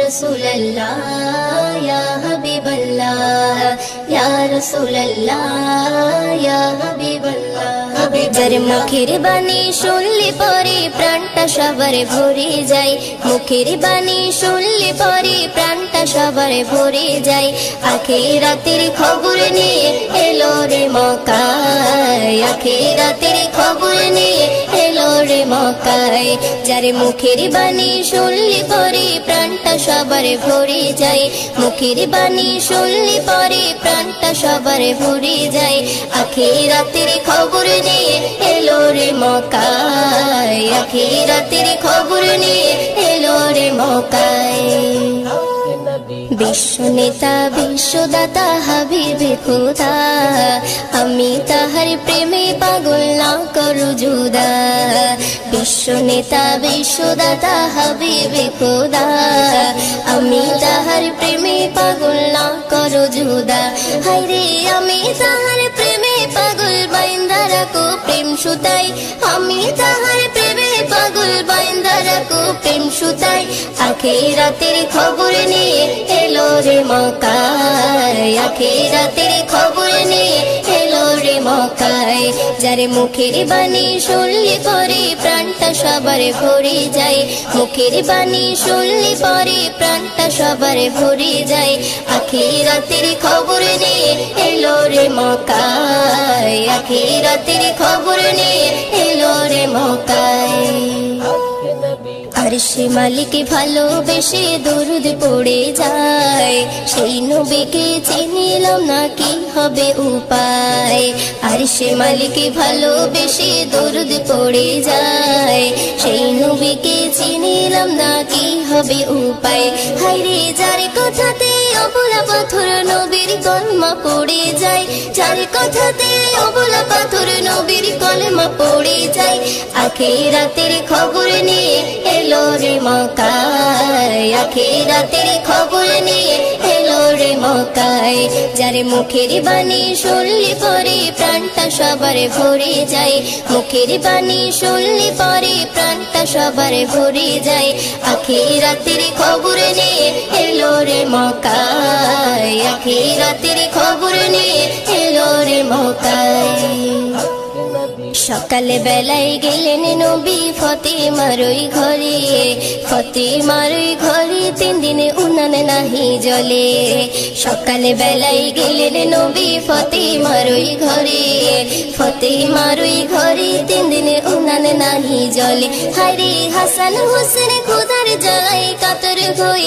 Rasulallah, Ya Habiballah, Ya Rasulallah, Ya Habiballah. যার মুখের বাণী শুনলে পরে প্রাণটা সবার ভরে যায়, মুখের বাণী শুনলে পরে প্রাণটা সবার ভরে যায়। আখিরাতের খবর নিয়ে এলো রে মক্কায়, আখিরাতের খবর নিয়ে এলো রে মক্কায়। যার মুখের বাণী শুনলে পরে প্রাণটা সবার ভরে যায়, মুখের বাণী শুনলে পরে প্রাণটা সবার ভরে যায়। আখিরাতের খবর নিয়ে এলো রে মক্কায়, আখিরাতের খবর নিয়ে এলো রে মক্কায়। বিশ্ব নেতা বিশ্বদাতা হাবিবে খোদা, আমি তাহার প্রেমে পাগল না করু জুদা। বিশ্ব নেতা বিশ্বদাতা হাবিবে খোদা, আমি তাহার প্রেমে পাগল না করু জুদা। হায়রে আমি তাহার প্রেমে পাগল বাইন্দা রাখো প্রেম সুতাই, আমি তাহার প্রেমে পাগল বাইন্দা রাখো প্রেম সুতাই। আখিরাতের খবর নিয়ে এলো রে মক্কায়, আখিরাতের খবর নিয়ে এলো রে মক্কায়। যার মুখের বাণী শুনলে পরে প্রাণটা সবার ভরে যায়, মুখের বাণী শুনলে পরে প্রাণটা সবার ভরে যায়। আখিরাতের খবর নিয়ে এলো রে মক্কায়, আখিরাতের খবর নিয়ে এলো রে মক্কায়। আরশে মালিক ভালোবেসে দরুদ পড়ে যায়, সেই নবীকে চিনিলাম না কি হবে উপায়। আরশে মালিক ভালোবেসে দরুদ পড়ে যায়, সেই নবীকে চিনিলাম না কি হবে উপায়। হায়রে যার কথাতে অবলা পাথর নবীর কলমা পড়ে যায়, যার কথাতে অবলা পাথর নবীর কলমা পড়ে যায়। আখিরাতের খবর নিয়ে এলো রে মক্কায়, আখিরাতের খবর নিয়ে এলো রে মক্কায়। যার মুখের বাণী শুনলে পরে প্রাণটা সবার ভরে যায়, মুখের বাণী শুনলে পরে প্রাণটা সবার ভরে যায়। আখিরাতের খবর নিয়ে এলো রে মক্কায়, আখিরাতের খবর নিয়ে এলো রে মক্কায়। সকালে বেলায় গেলেন নবী ফতেমার ওই ঘরে, ফতেমার ওই ঘরে 3 দিন উনান নাহি জ্বলে। সকালে বেলায় গেলেন নবী ফতেমার ওই ঘরে, ফতেমার ওই ঘরে 3 দিন উনান নাহি জ্বলে। হায়রে হাসান হোসেন খোদার জ্বালায় কাতর হয়ে